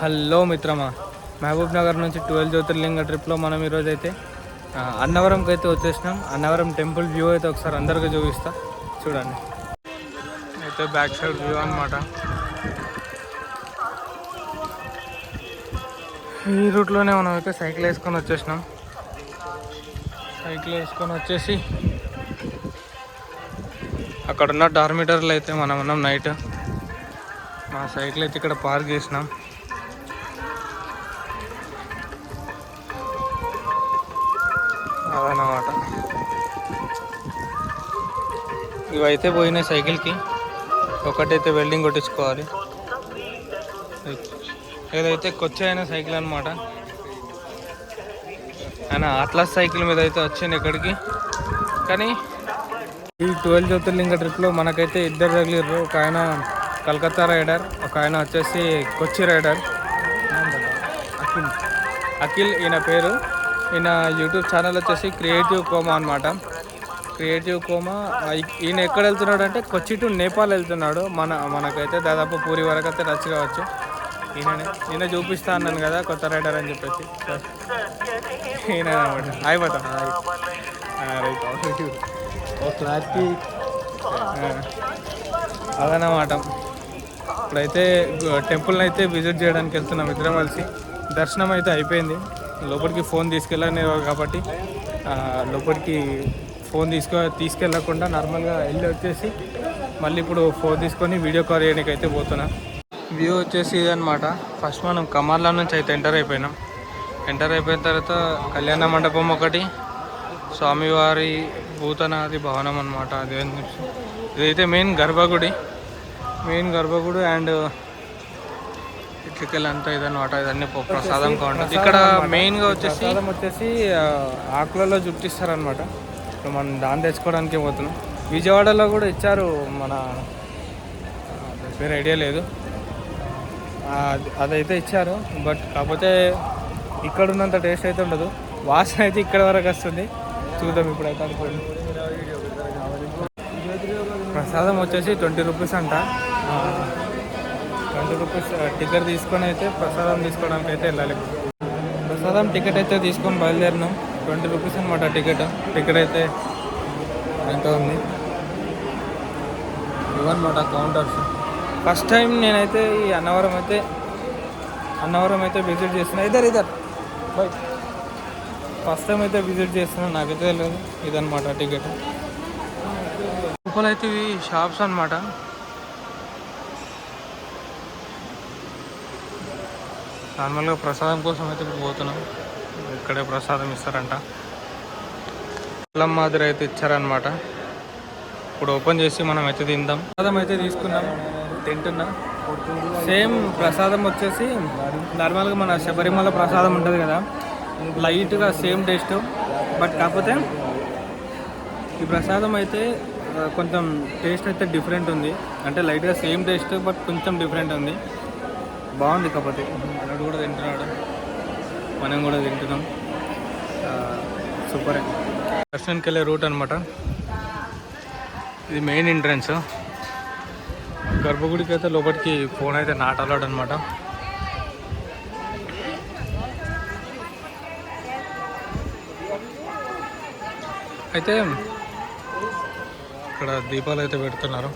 Hello మిత్రమా, మహబూబ్ నగర్ నుంచి 12 జ్యోతిర్లింగ ట్రిప్లో మనం ఈరోజు అయితే అన్నవరంకి అయితే వచ్చేసినాం. అన్నవరం టెంపుల్ వ్యూ అయితే ఒకసారి అందరికీ చూపిస్తా, చూడండి. అయితే బ్యాక్ సైడ్ వ్యూ అనమాట. ఈ రూట్లోనే మనం అయితే సైకిల్ వేసుకొని వచ్చేసినాం. సైకిల్ వేసుకొని వచ్చేసి అక్కడ ఉన్న డార్మిటర్లో అయితే మనం ఉన్నాం నైట్. మా సైకిల్ అయితే ఇక్కడ పార్క్ చేసినాం. అదనమాట, ఇవైతే పోయినాయి సైకిల్కి. ఒకటైతే వెల్డింగ్ కొట్టించుకోవాలి. ఏదైతే కొచ్చి అయిన సైకిల్ అనమాట. ఆయన అట్లాస్ సైకిల్ మీద అయితే వచ్చింది ఇక్కడికి. కానీ ఈ 12 జ్యోతిర్లింగ ట్రిప్లో మనకైతే ఇద్దరు తగిలిర్రు. ఒక ఆయన కలకత్తా రైడర్, ఒక ఆయన వచ్చేసి కొచ్చి రైడర్. అఖిల్ ఈయన పేరు. ఈయన యూట్యూబ్ ఛానల్ వచ్చేసి క్రియేటివ్ కోమా అనమాట. Creative coma. ఈయన ఎక్కడ వెళ్తున్నాడు అంటే కొచ్చి టు నేపాల్ వెళ్తున్నాడు. మనకైతే దాదాపు పూరి వరకు అయితే టచ్ కావచ్చు. ఈయన చూపిస్తా అన్నాను కదా కొత్త రైడర్ అని చెప్పేసి. ఈయన అనమాట. అయిపోతా క్లారిటీ అదనమాట. ఇప్పుడైతే టెంపుల్ని అయితే విజిట్ చేయడానికి వెళ్తున్నాం ఇద్దరం కలిసి. దర్శనం అయితే అయిపోయింది. లోపలికి ఫోన్ తీసుకెళ్ళని కాబట్టి లోపలికి ఫోన్ తీసుకెళ్ళకుండా నార్మల్గా వెళ్ళి వచ్చేసి మళ్ళీ ఇప్పుడు ఫోన్ తీసుకొని వీడియో కాల్ చేయడానికి అయితే పోతున్నా. వ్యూ వచ్చేసి ఇదనమాట. ఫస్ట్ మనం కమర్లా నుంచి అయితే ఎంటర్ అయిపోయినాం. ఎంటర్ అయిపోయిన తర్వాత కళ్యాణ మండపం ఒకటి, స్వామివారి భూతనాది భవనం అనమాట. ఇదైతే మెయిన్ గర్భగుడి. అండ్ ఇట్లకెళ్ళి అంతా ఇదనమాట. ఇదన్నీ ప్రసాదం కాఉంటుంది. ఇక్కడ మెయిన్గా వచ్చేసి ఆకులలో చుట్టిస్తారనమాట. ఇప్పుడు మనం దాన్ని తెచ్చుకోవడానికి పోతున్నాం. విజయవాడలో కూడా ఇచ్చారు, మన పేరు ఐడియా లేదు. అదైతే ఇచ్చారు, బట్ కాకపోతే ఇక్కడ ఉన్నంత టేస్ట్ అయితే ఉండదు. వాసన అయితే ఇక్కడ వరకు వస్తుంది. చూద్దాం ఇప్పుడైతే అనుకోండి. ప్రసాదం వచ్చేసి 20 రూపీస్ అంట. 20 రూపీస్ టికెట్ తీసుకొని అయితే ప్రసాదం తీసుకోవడానికి అయితే వెళ్ళాలి. ప్రసాదం టికెట్ అయితే తీసుకొని బయలుదేరినాం. 20 రూపీస్ అనమాట టికెట్ అయితే ఎంత ఉంది. ఇవన్నమాట కౌంటర్స్. ఫస్ట్ టైం నేనైతే ఈ అన్నవరం అయితే విజిట్ చేస్తున్నా. ఇద్దరు బై ఫస్ట్ టైం అయితే విజిట్ చేస్తున్నాను. నాకైతే తెలియదు. ఇదనమాట టికెట్. లోపలైతే ఇవి షాప్స్ అనమాట. నార్మల్గా ప్రసాదం కోసం అయితే ఇప్పుడు పోతున్నాం. ఇక్కడే ప్రసాదం ఇస్తారంట. అల్లం మాదిరి అయితే ఇచ్చారనమాట. ఇప్పుడు ఓపెన్ చేసి మనం అయితే తిందాం. ప్రసాదం అయితే తీసుకున్నాం, తింటున్నా. సేమ్ ప్రసాదం వచ్చేసి నార్మల్గా మన శబరిమల ప్రసాదం ఉంటుంది కదా, లైట్గా సేమ్ టేస్ట్. బట్ కాకపోతే ఈ ప్రసాదం అయితే కొంచెం టేస్ట్ అయితే డిఫరెంట్ ఉంది. అంటే లైట్గా సేమ్ టేస్ట్ బట్ కొంచెం డిఫరెంట్ ఉంది. బాగుంది. కాకపోతే అన్నట్టు కూడా తింటున్నాడు, మనం కూడా తింటున్నాం. సూపరే. దర్శనానికి వెళ్ళే రూట్ అనమాట ఇది. Main entrance. గర్భగుడికి అయితే లోపలికి ఫోన్ అయితే నాట్ అలౌడ్ అనమాట. అయితే ఇక్కడ దీపాలు అయితే పెడుతున్నారు.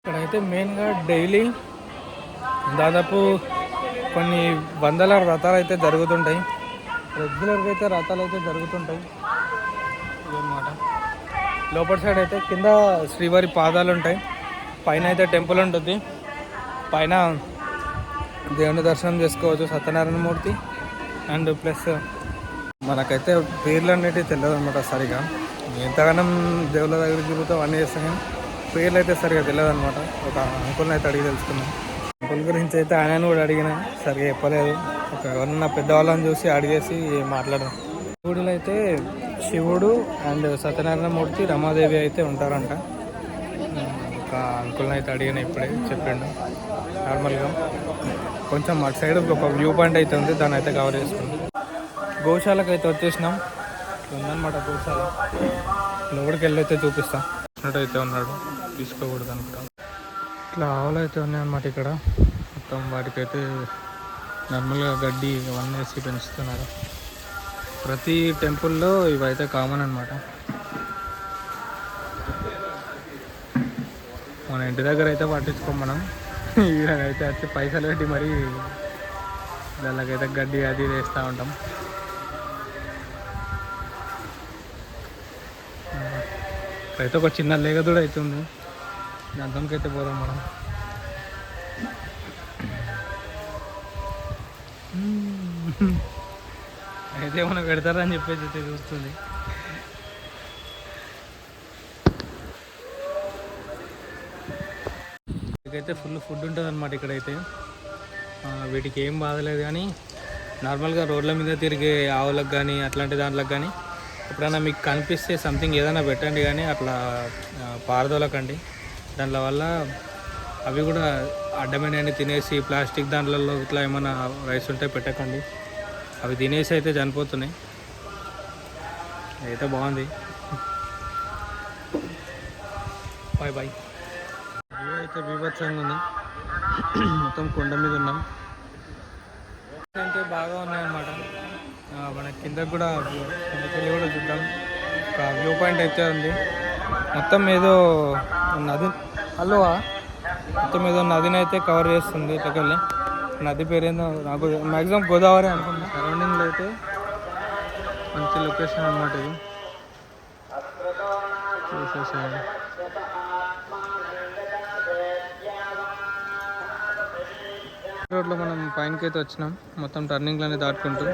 ఇక్కడైతే మెయిన్గా డైలీ దాదాపు కొన్ని వందల రథాలు అయితే జరుగుతుంటాయి. రెగ్యులర్గా అయితే రథాలు అయితే జరుగుతుంటాయి. ఇదన్నమాట. లోపల సైడ్ అయితే కింద శ్రీవారి పాదాలు ఉంటాయి. పైన అయితే టెంపుల్ ఉంటుంది. పైన దేవుని దర్శనం చేసుకోవచ్చు, సత్యనారాయణ మూర్తి. అండ్ ప్లస్ మనకైతే పేర్లు అనేటివి తెలియదు అనమాట సరిగా. ఎంతగానో దేవుళ్ళ దగ్గర తిరుగుతాం, అన్నీ చేస్తాం, కానీ పేర్లు అయితే సరిగా తెలియదు అనమాట. ఒక అంకుల్ని అయితే అడిగి తెలుసుకున్నాం. అంకుల్ గురించి అయితే ఆయన కూడా అడిగిన, సరిగా చెప్పలేదు. ఒక ఎవరన్నా పెద్దవాళ్ళని చూసి అడిగేసి మాట్లాడాం. గుడిలో అయితే శివుడు అండ్ సత్యనారాయణ మూర్తి, రమాదేవి అయితే ఉంటారంట. ఒక అంకుల్ని అయితే అడిగిన, ఇప్పుడే చెప్పిండు. నార్మల్గా కొంచెం అటు సైడ్ ఒక వ్యూ పాయింట్ అయితే ఉంది, దాన్ని అయితే కవర్ చేసుకుంది. గోశాలకు అయితే వచ్చేసినాం. ఉందన్నమాట గోశాల. లోపలికి వెళ్ళి అయితే చూపిస్తాం. అయితే ఉన్నాడు, తీసుకోకూడదు అనుకుంటా. ఇట్లా ఆవులు అయితే ఉన్నాయన్నమాట ఇక్కడ. మొత్తం వాటికైతే నార్మల్గా గడ్డి ఇవన్నీ వేసి పెంచుతున్నారు. ప్రతి టెంపుల్లో ఇవైతే కామన్ అనమాట. మన ఇంటి దగ్గర అయితే పట్టించుకోం మనం. ఈడైతే వచ్చి పైసలు పెట్టి మరీ దానికైతే గడ్డి అది వేస్తూ ఉంటాం. అయితే ఒక చిన్న లేగదూడ అయితే ఉంది, దాంతోకైతే పోదాం మనం. అయితే ఏమైనా పెడతారని చెప్పేసి అయితే చూస్తుంది. ఇకైతే ఫుల్ ఫుడ్ ఉంటుంది అనమాట ఇక్కడైతే. వీటికి ఏం బాధలేదు, కానీ నార్మల్గా రోడ్ల మీద తిరిగే ఆవులకు కానీ అట్లాంటి దాంట్లకు కానీ ఎప్పుడైనా మీకు కనిపిస్తే సంథింగ్ ఏదైనా పెట్టండి, కానీ అట్లా పారదోలకండి. దాంట్లో వల్ల అవి కూడా అడ్డమైనవి తినేసి ప్లాస్టిక్ దాంట్లలో ఇట్లా ఏమైనా రైస్ ఉంటే పెట్టకండి. అవి తినేసి అయితే చనిపోతున్నాయి. అయితే బాగుంది. Bye bye. వ్యూ అయితే బీభత్సంగా ఉంది. మొత్తం కొండ మీద ఉన్నాం. అయితే బాగా ఉన్నాయన్నమాట. మన కిందకు కూడా కిందకెళ్ళి కూడా చూద్దాం. ఒక వ్యూ పాయింట్ అయితే ఉంది. మొత్తం ఏదో నది అల్లువా మొత్తం ఏదో నదిని అయితే కవర్ చేస్తుంది. ఇట్లకెళ్ళి నది పేరేందో నాకు మ్యాక్సిమం గోదావరి అనుకుంటా. సరౌండింగ్లో అయితే మంచి లొకేషన్ అన్నమాట ఇది. చూసేసేయండి. రోడ్లో మనం పైనకి అయితే వచ్చినాం. మొత్తం టర్నింగ్లన్నీ దాటుకుంటూ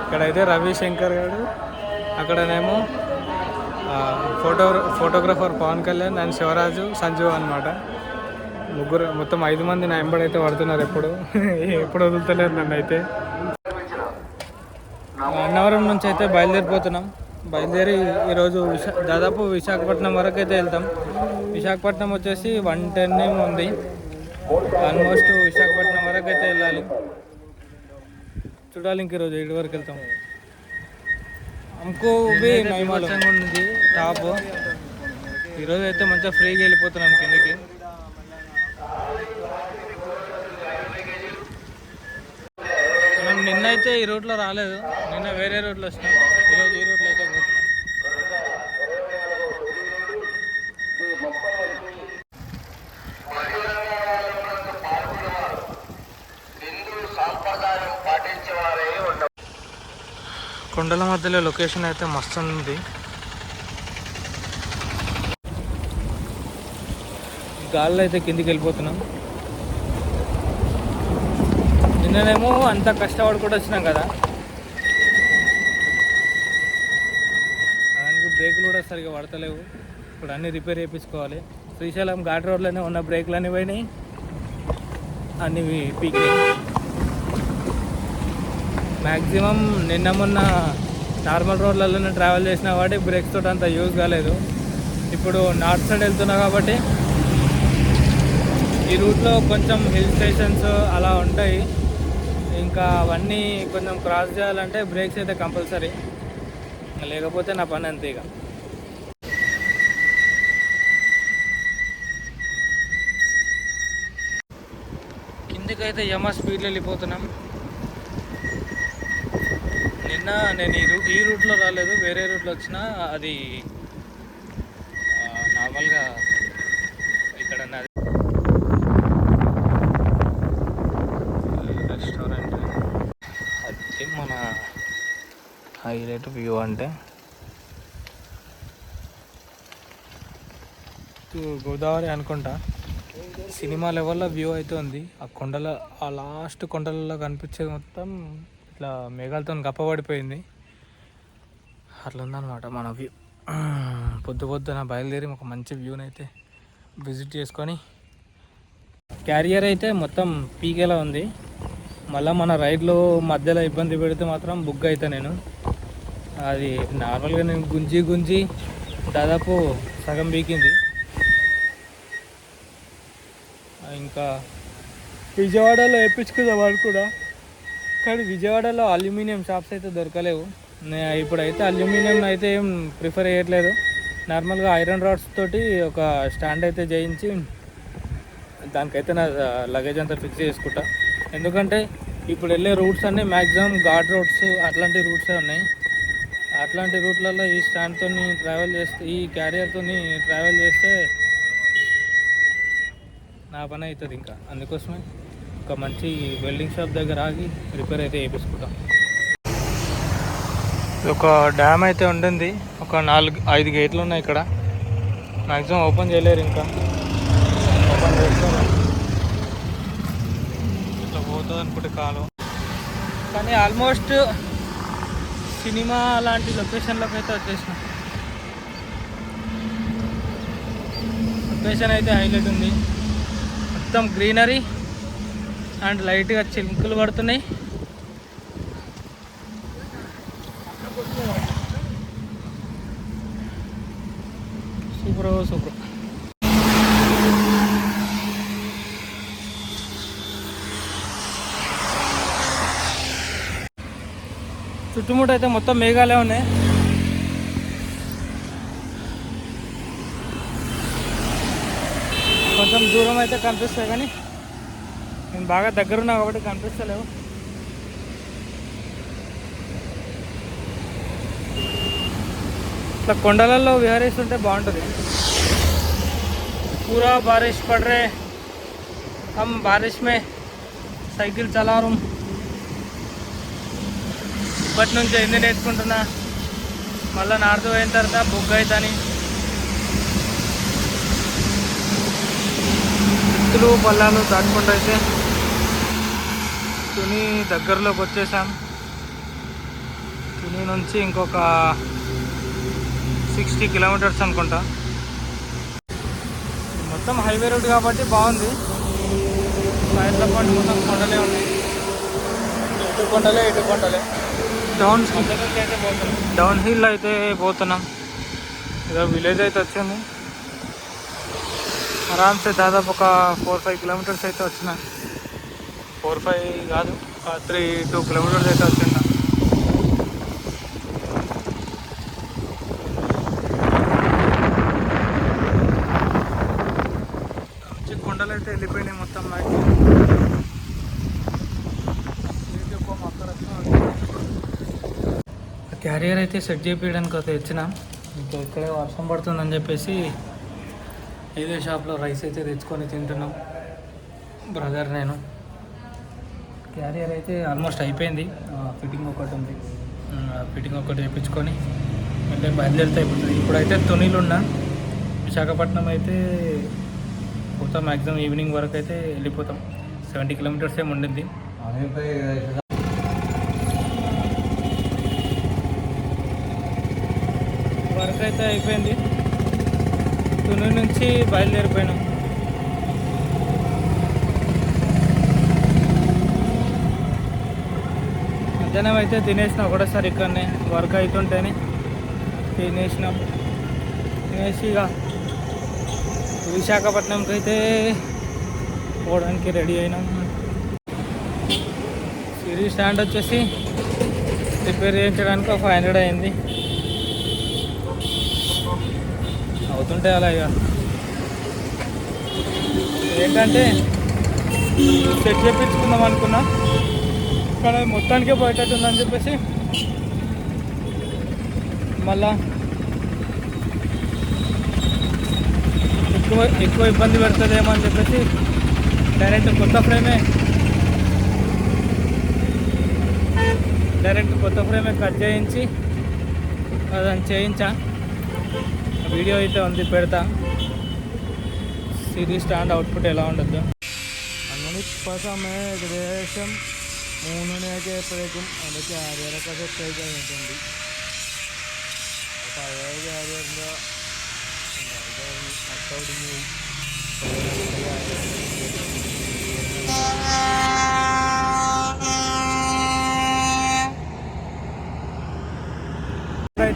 ఇక్కడైతే రవిశంకర్ గారు, అక్కడనేమో ఫోటోగ్రఫర్ పవన్ కళ్యాణ్ అండ్ శివరాజు సంజీవ్ అనమాట. ముగ్గురు మొత్తం 5 మంది నా ఎంబడైతే పడుతున్నారు. ఎప్పుడు వదులుతలేరు నన్ను. అయితే అన్నవరం నుంచి అయితే బయలుదేరిపోతున్నాం. బయలుదేరి ఈరోజు దాదాపు విశాఖపట్నం వరకు అయితే వెళ్తాం. విశాఖపట్నం వచ్చేసి 110 ఏమో ఉంది. ఆల్మోస్ట్ విశాఖపట్నం వరకు అయితే వెళ్ళాలి. చూడాలి ఇంక ఈరోజు 7 వరకు వెళ్తాం. ఇంకో నైమాచంగా ఉంది టాప్. ఈరోజు అయితే మంచిగా ఫ్రీగా వెళ్ళిపోతున్నాం కిందకి. మేము నిన్న అయితే ఈ రూట్లో రాలేదు, నిన్న వేరే రూట్లో వచ్చినాం. ఈరోజు ఈ రూట్లో అయితే పోతున్నాం. కొండల మధ్యలో లొకేషన్ అయితే మస్తు ఉంది. గాల్లో అయితే కిందికి వెళ్ళిపోతున్నాం. నిన్ననేమో అంత కష్టపడి కూడా వచ్చినాం కదా, దానికి బ్రేకులు కూడా సరిగా పడతలేవు. ఇప్పుడు అన్నీ రిపేర్ చేయించుకోవాలి. శ్రీశైలం ఘాట్ రోడ్లోనే ఉన్న బ్రేకులు అన్నీ పోయినాయి, అన్నీ పీకినాయి. మ్యాక్సిమం నిన్న మొన్న నార్మల్ రోడ్లలోనే ట్రావెల్ చేసిన కాబట్టి బ్రేక్స్ తోటి అంత యూజ్ కాలేదు. ఇప్పుడు నార్త్ సైడ్ వెళ్తున్నా కాబట్టి ఈ రూట్లో కొంచెం హిల్ స్టేషన్స్ అలా ఉంటాయి. ఇంకా అవన్నీ కొంచెం క్రాస్ చేయాలంటే బ్రేక్స్ అయితే కంపల్సరీ, లేకపోతే నా పని అంతే. ఇక కిందికైతే యమ స్పీడ్లో వెళ్ళిపోతున్నాం. నిన్న నేను ఈ రూట్లో రాలేదు, వేరే రూట్లో వచ్చిన. అది నార్మల్గా ఇక్కడ రెస్టారెంట్ అది మన హైలైట్ వ్యూ అంటే గోదావరి అనుకుంటా. సినిమా లెవెల్లో వ్యూ అయితే ఉంది. ఆ కొండల ఆ లాస్ట్ కొండలలో కనిపించేది మొత్తం ఇట్లా మేఘాలతో కప్పబడిపోయింది. అట్లా ఉందన్నమాట మన వ్యూ. పొద్దున బయలుదేరి ఒక మంచి వ్యూని అయితే విజిట్ చేసుకొని క్యారియర్ అయితే మొత్తం పీకేలా ఉంది. మళ్ళీ మన రైడ్లో మధ్యలో ఇబ్బంది పెడితే మాత్రం బుక్ అవుతా నేను. అది నార్మల్గా నేను గుంజి దాదాపు సగం పీకింది. ఇంకా విజయవాడలో వేయించుకుందాం అనుకున్నా, కానీ విజయవాడలో అల్యూమినియం షాప్స్ అయితే దొరకలేవు. ఇప్పుడైతే అల్యూమినియం అయితే ఏం ప్రిఫర్ చేయట్లేదు. నార్మల్గా ఐరన్ రాడ్స్ తోటి ఒక స్టాండ్ అయితే చేయించి దానికైతే నా లగేజ్ అంతా ఫిక్స్ చేసుకుంటా. ఎందుకంటే ఇప్పుడు వెళ్ళే రూట్స్ అన్నీ మ్యాక్సిమం ఘాట్ రోడ్స్ అట్లాంటి రూట్సే ఉన్నాయి. అట్లాంటి రూట్లలో ఈ స్టాండ్తో ట్రావెల్ చేస్తే, ఈ క్యారియర్తో ట్రావెల్ చేస్తే నా పని అవుతుంది. ఇంకా అందుకోసమే ఒక మంచి వెల్డింగ్ షాప్ దగ్గర ఆగి రిపేర్ అయితే చేయించుకుంటాం. ఒక డ్యామ్ అయితే ఉండింది. ఒక 4-5 గేట్లు ఉన్నాయి ఇక్కడ. మ్యాక్సిమం ఓపెన్ చేయలేరు, ఇంకా ఓపెన్ చేస్తారు. ఇట్లా పోతుంది అనుకుంటే కాలం. కానీ ఆల్మోస్ట్ సినిమా లాంటి లొకేషన్లోకి అయితే వచ్చేసిన. లొకేషన్ అయితే హైలైట్ ఉంది. మొత్తం గ్రీనరీ అండ్ లైట్గా చిలుకలు పడుతున్నాయి. సూపర్. చుట్టుముట్టు అయితే మొత్తం మేఘాలే ఉన్నాయి. కొంచెం దూరం అయితే కనిపిస్తాయి, కానీ నేను బాగా దగ్గరున్నా కాబట్టి కనిపిస్తలేవు. ఇట్లా కొండలలో విహరిస్తుంటే బాగుంటుంది. పూరా బారిష్ పడ్ రే, హమ్ బారిష్ మే సైకిల్ చలా రూమ్. ఇప్పటి నుంచి ఎన్ని నేర్చుకుంటున్నా, మళ్ళీ నార్త్ పోయిన తర్వాత బుక్ అవుతాని. ఎత్తులు పల్లాలు దాటుకుంటూ అయితే తుని దగ్గరలోకి వచ్చేసాం. తుని నుంచి ఇంకొక 60 కిలోమీటర్స్ అనుకుంటా. మొత్తం హైవే రోడ్ కాబట్టి బాగుంది. సాయంత్రం పాటు మొత్తం కొండలే ఉన్నాయి. ఇటు కొండలే డౌన్ హిల్ అయితే పోతున్నాం. ఏదో విలేజ్ అయితే వచ్చింది. ఆరామ్సే దాదాపు ఒక 4-5 కిలోమీటర్స్ అయితే వచ్చిన. 4-5 కాదు, 3-2 కిలోమీటర్స్ అయితే వచ్చిందా. కొండలు అయితే వెళ్ళిపోయినాయి మొత్తం. క్యారియర్ అయితే సెట్ చేయించడానికి అయితే వచ్చిన. ఇంకా ఇక్కడే వర్షం పడుతుందని చెప్పేసి ఇదే షాప్లో రైస్ అయితే తెచ్చుకొని తింటున్నాం బ్రదర్ నేను. క్యారియర్ అయితే ఆల్మోస్ట్ అయిపోయింది. ఫిట్టింగ్ ఒకటి ఉంది. ఫిట్టింగ్ ఒకటి వేయించుకొని అంటే బయలుదేరితే అయిపోతుంది. ఇప్పుడైతే తునిలో ఉన్నా. విశాఖపట్నం అయితే పోతాం. మ్యాక్సిమం ఈవినింగ్ వరకు అయితే వెళ్ళిపోతాం. 70 కిలోమీటర్స్ ఏమి ఉండింది. వర్క్ అయితే అయిపోయింది. తుని నుంచి బయలుదేరిపోయినాం. మధ్యాహ్నం అయితే తినేసినాం ఒకటేసారి. ఇక్కడనే వర్క్ అవుతుంటేనే తినేసినాం. తినేసి ఇక విశాఖపట్నంకి అయితే పోవడానికి రెడీ అయినాం. సిరీస్ స్టాండ్ వచ్చేసి రిపేర్ చేయించడానికి ఒక 500 అయింది. అవుతుంటే అలా ఇక ఏంటంటే సెట్ చేయించుకుందాం అనుకున్నా, కానీ మొత్తానికే పోయేటట్టుందని చెప్పేసి మళ్ళా ఎక్కువ ఇబ్బంది పెడుతుందేమో అని చెప్పేసి డైరెక్ట్ కొత్త ఫ్రేమే కట్ చేయించి అదని చేయించా. వీడియో అయితే ఉంది, పెడతా. సిరీస్ స్టాండ్ అవుట్పుట్ ఎలా ఉండద్దు. അങ്ങനെ ഏകദേശം 3 മണിയായപ്പോഴേക്കും അതിൻ്റെ ക്യാരിയറൊക്കെ സെറ്റായി കഴിഞ്ഞിട്ടുണ്ട്. പഴയ ക്യാരിയറിൻ്റെ മൊത്തം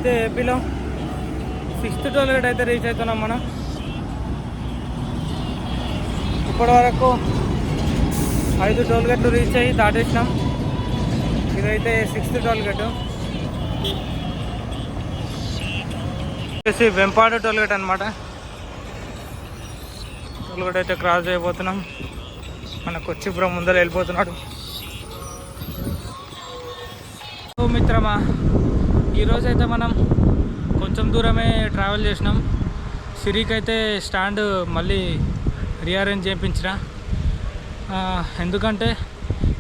ఇప్పుడైతే ఏపీలో 6th టోల్గేట్ అయితే రీచ్ అవుతున్నాం మనం. ఇప్పటి వరకు 5 టోల్గేట్లు రీచ్ అయ్యి దాటేసినాం. ఇదైతే 6th టోల్గేట్ వచ్చేసి వెంపాడు టోల్గేట్ అనమాట. టోల్గేట్ అయితే క్రాస్ అయిపోతున్నాం. మన కొచ్చిపురం ముందర వెళ్ళిపోతున్నాడు. మిత్రమా, ఈరోజైతే మనం కొంచెం దూరమే ట్రావెల్ చేసినాం. సిరికి అయితే స్టాండ్ మళ్ళీ రీఅరేంజ్ చేయించిన. ఎందుకంటే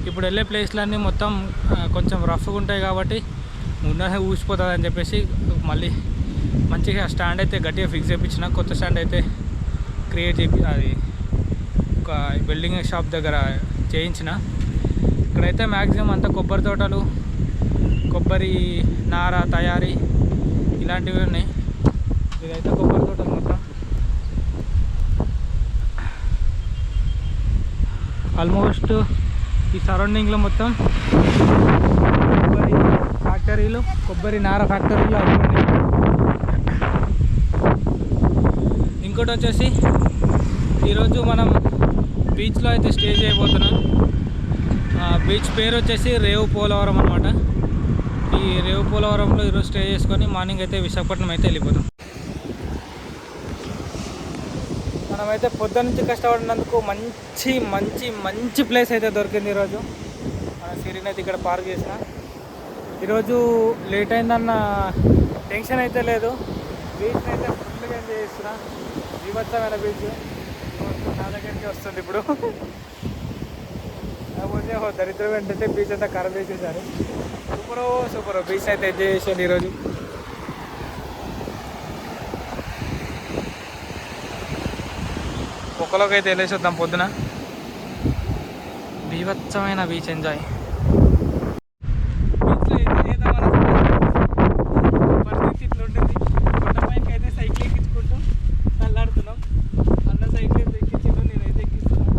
ఇప్పుడు వెళ్ళే ప్లేస్లన్నీ మొత్తం కొంచెం రఫ్గా ఉంటాయి కాబట్టి ముందే ఊసిపోతుంది అని చెప్పేసి మళ్ళీ మంచిగా స్టాండ్ అయితే గట్టిగా ఫిక్స్ చేయించిన. కొత్త స్టాండ్ అయితే క్రియేట్ అది ఒక వెల్డింగ్ షాప్ దగ్గర చేయించిన. ఇక్కడైతే మ్యాక్సిమం అంతా కొబ్బరి తోటలు, కొబ్బరి నార తయారీ ఇలాంటివి ఉన్నాయి. ఇదైతే కొబ్బరి తోటలు మొత్తం. ఆల్మోస్ట్ ఈ సరౌండింగ్లో మొత్తం కొబ్బరి ఫ్యాక్టరీలు, కొబ్బరి నార ఫ్యాక్టరీలు అవి ఉన్నాయి. ఇంకోటి వచ్చేసి ఈరోజు మనం బీచ్లో అయితే స్టే చేయబోతున్నాం. బీచ్ పేరు వచ్చేసి రేవు పోలవరం అనమాట. ఈ రేవు పోలవరంలో ఈరోజు స్టే చేసుకొని మార్నింగ్ అయితే విశాఖపట్నం అయితే వెళ్ళిపోతాం. మనమైతే పొద్దున్న నుంచి కష్టపడినందుకు మంచి మంచి మంచి ప్లేస్ అయితే దొరికింది ఈరోజు. మన సిరిని అయితే ఇక్కడ పార్క్ చేసిన. ఈరోజు లేట్ అయిందన్న టెన్షన్ అయితే లేదు. బీచ్ని అయితే ఫుల్గా ఎంజాయ్ చేస్తున్నా. వివత్సమైన బీచ్ నా దగ్గరికి వస్తుంది ఇప్పుడు. కాకపోతే దరిద్రం ఏంటంటే బీచ్ అంతా ఖరాబ్ చేసేసారు. సూపర్ బీచ్ అయితే ఎంజాయ్ చేసాను ఈరోజు. ఒక్కలోకి అయితే వెళ్ళేసి వద్దాం పొద్దున. బీభత్సమైన బీచ్ ఎంజాయ్. పరిస్థితి ఇట్లా ఉంటుంది. కొండపైకి అయితే సైకిల్ ఎక్కించుకుంటూ తల్లాడుతున్నాం. అన్న సైకిల్ అయితే ఎక్కించిండు, నేనైతే ఎక్కిస్తున్నాను.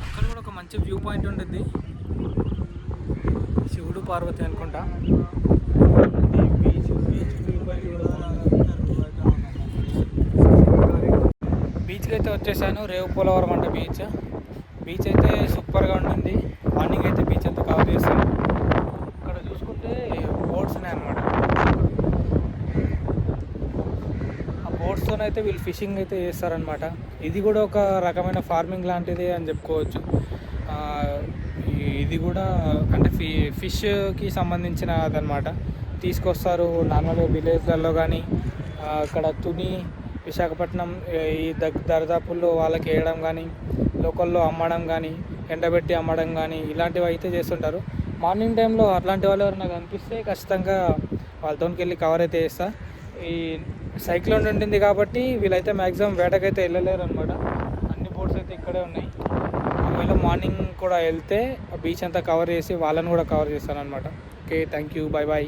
అక్కడ కూడా ఒక మంచి వ్యూ పాయింట్ ఉంటుంది. శివుడు పార్వతి అనుకుంటా. బీచ్కి అయితే వచ్చేసాను. రేవు పోలవరం అంటే బీచ్ అయితే సూపర్గా ఉంటుంది. మార్నింగ్ అయితే బీచ్ అంతా కవర్ చేస్తాను. ఇక్కడ చూసుకుంటే బోట్స్ ఉన్నాయి అన్నమాట. ఆ బోట్స్తో అయితే వీళ్ళు ఫిషింగ్ అయితే చేస్తారనమాట. ఇది కూడా ఒక రకమైన ఫార్మింగ్ లాంటిది అని చెప్పుకోవచ్చు. ఇది కూడా అంటే ఫిష్కి సంబంధించిన అదనమాట. తీసుకొస్తారు నార్మల్గా విలేజ్లలో కానీ అక్కడ తుని, విశాఖపట్నం ఈ దరిదాపుల్లో వాళ్ళకి వేయడం కానీ, లోకల్లో అమ్మడం కానీ, ఎండబెట్టి అమ్మడం కానీ ఇలాంటివి అయితే చేస్తుంటారు. మార్నింగ్ టైంలో అట్లాంటి వాళ్ళు నాకు అనిపిస్తే ఖచ్చితంగా వాళ్ళతోకి వెళ్ళి కవర్ అయితే చేస్తా. ఈ సైక్లోన్ ఉంటుంది కాబట్టి వీళ్ళైతే మ్యాక్సిమం వేటకైతే వెళ్ళలేరు అనమాట. అన్ని బోట్స్ అయితే ఇక్కడే ఉన్నాయి. ఒకవేళ మార్నింగ్ కూడా వెళ్తే బీచ్ అంతా కవర్ చేసి వాళ్ళని కూడా కవర్ చేస్తాను అనమాట. Okay, thank you, bye bye.